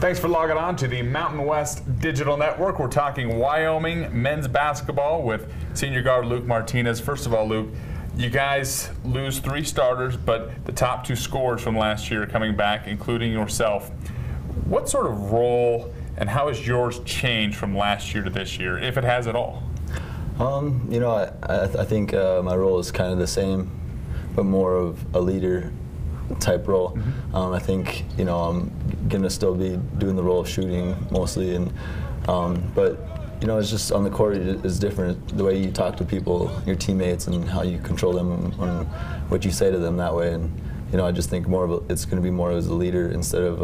Thanks for logging on to the Mountain West Digital Network. We're talking Wyoming men's basketball with senior guard Luke Martinez. First of all, Luke, you guys lose 3 starters, but the top 2 scorers from last year are coming back, including yourself. What sort of role and how has yours changed from last year to this year, if it has at all? You know, I think my role is kind of the same, but more of a leader type role. I think, you know, I'm gonna still be doing the role of shooting mostly, and but you know, it's just on the court is different. The way you talk to people, your teammates, and how you control them, and what you say to them that way. And you know, I just think more of it's going to be more as a leader instead of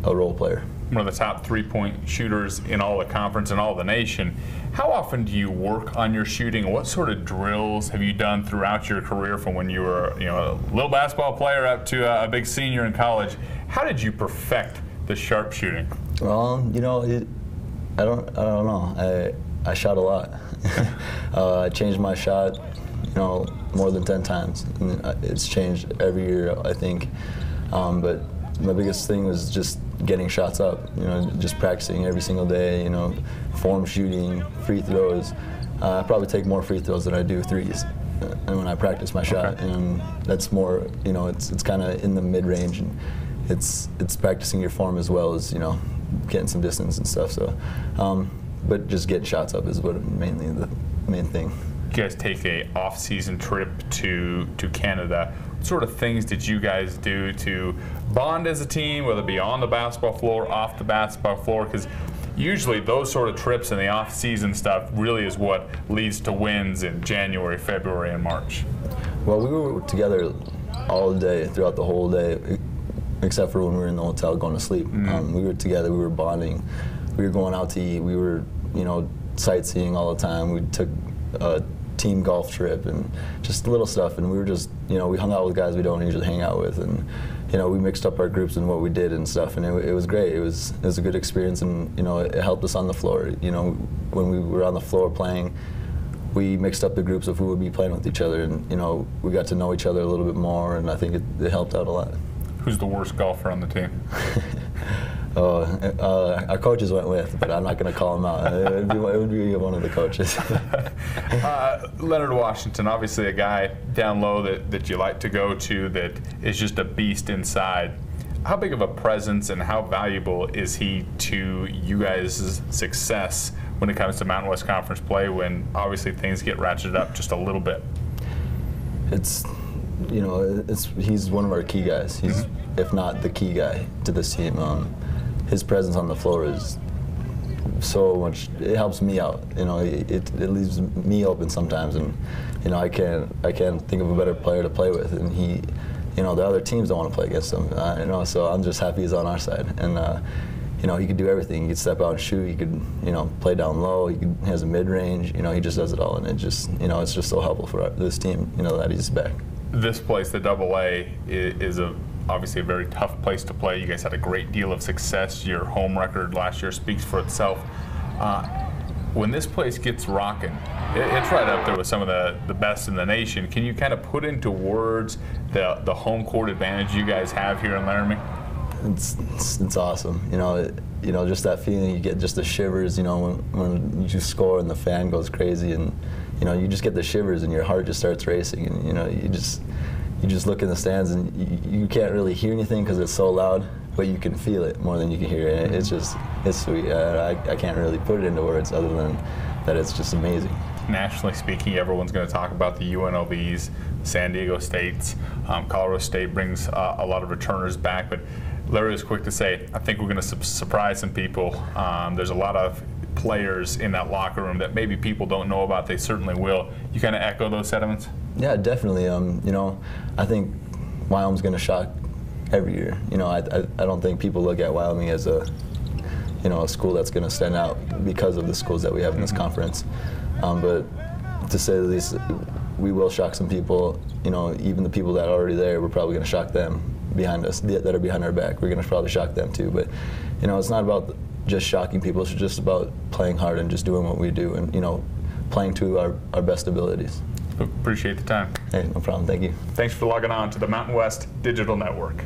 a role player. One of the top 3-point shooters in all the conference and all the nation. How often do you work on your shooting? What sort of drills have you done throughout your career, from when you were, you know, a little basketball player up to a big senior in college? How did you perfect the sharp shooting? Well, you know, I don't know. I shot a lot. I changed my shot, you know, more than 10 times. And it's changed every year, I think. But my biggest thing was just getting shots up, you know, just practicing every single day, you know, form shooting, free throws. I probably take more free throws than I do threes and when I practice my shot. And that's more, you know, it's kind of in the mid-range, and it's practicing your form as well as, you know, getting some distance and stuff. So, but just getting shots up is what mainly the main thing. You guys take a off-season trip to Canada. What sort of things did you guys do to bond as a team, whether it be on the basketball floor, off the basketball floor? Because usually those sort of trips and the off-season stuff really is what leads to wins in January, February, and March. Well, we were together all day, throughout the whole day, except for when we were in the hotel going to sleep. We were together, we were bonding, we were going out to eat, we were, you know, sightseeing all the time. We took a team golf trip and just little stuff, and we were just, you know, we hung out with guys we don't usually hang out with, and you know, we mixed up our groups and what we did and stuff, and it was great. It was a good experience, and you know, it helped us on the floor. You know, when we were on the floor playing, we mixed up the groups of who would be playing with each other, and you know, we got to know each other a little bit more, and I think it helped out a lot. Who's the worst golfer on the team? Our coaches went with, but I'm not going to call them out. It would be one of the coaches. Leonard Washington, obviously a guy down low that you like to go to, that is just a beast inside. How big of a presence and how valuable is he to you guys' success when it comes to Mountain West Conference play, when obviously things get ratcheted up just a little bit? It's, you know, he's one of our key guys. He's, if not the key guy to this team. His presence on the floor is so much. It helps me out. You know, it leaves me open sometimes, and you know, I can't think of a better player to play with. And he, you know, the other teams don't want to play against him. You know, so I'm just happy he's on our side. And you know, he could do everything. He could step out and shoot. He could, you know, play down low. He has a mid-range. You know, he just does it all, and it just, you know, it's just so helpful for this team. You know, that he's back. This place, the AA, is obviously a very tough place to play. You guys had a great deal of success. Your home record last year speaks for itself. When this place gets rocking, it's right up there with some of the best in the nation. Can you kind of put into words the home court advantage you guys have here in Laramie? It's awesome. You know, just that feeling, you get just the shivers. You know, when you score and the fan goes crazy, and you know, you just get the shivers and your heart just starts racing, and you know, you just look in the stands and you can't really hear anything because it's so loud, but you can feel it more than you can hear it. It's sweet. I can't really put it into words other than that it's just amazing. Nationally speaking, everyone's going to talk about the UNLVs, San Diego States. Colorado State brings a lot of returners back, but Larry was quick to say, I think we're going to surprise some people. There's a lot of players in that locker room that maybe people don't know about. They certainly will. You kind of echo those sentiments? Yeah, definitely. You know, I think Wyoming's going to shock every year. You know, I don't think people look at Wyoming as a school that's going to stand out because of the schools that we have in this conference. But to say the least, we will shock some people. You know, even the people that are already there, we're probably going to shock them behind us, that are behind our back. We're going to probably shock them too. But you know, it's not about just shocking people. It's just about playing hard and just doing what we do, and you know, playing to our best abilities. Appreciate the time. Hey, no problem. Thank you. Thanks for logging on to the Mountain West Digital Network.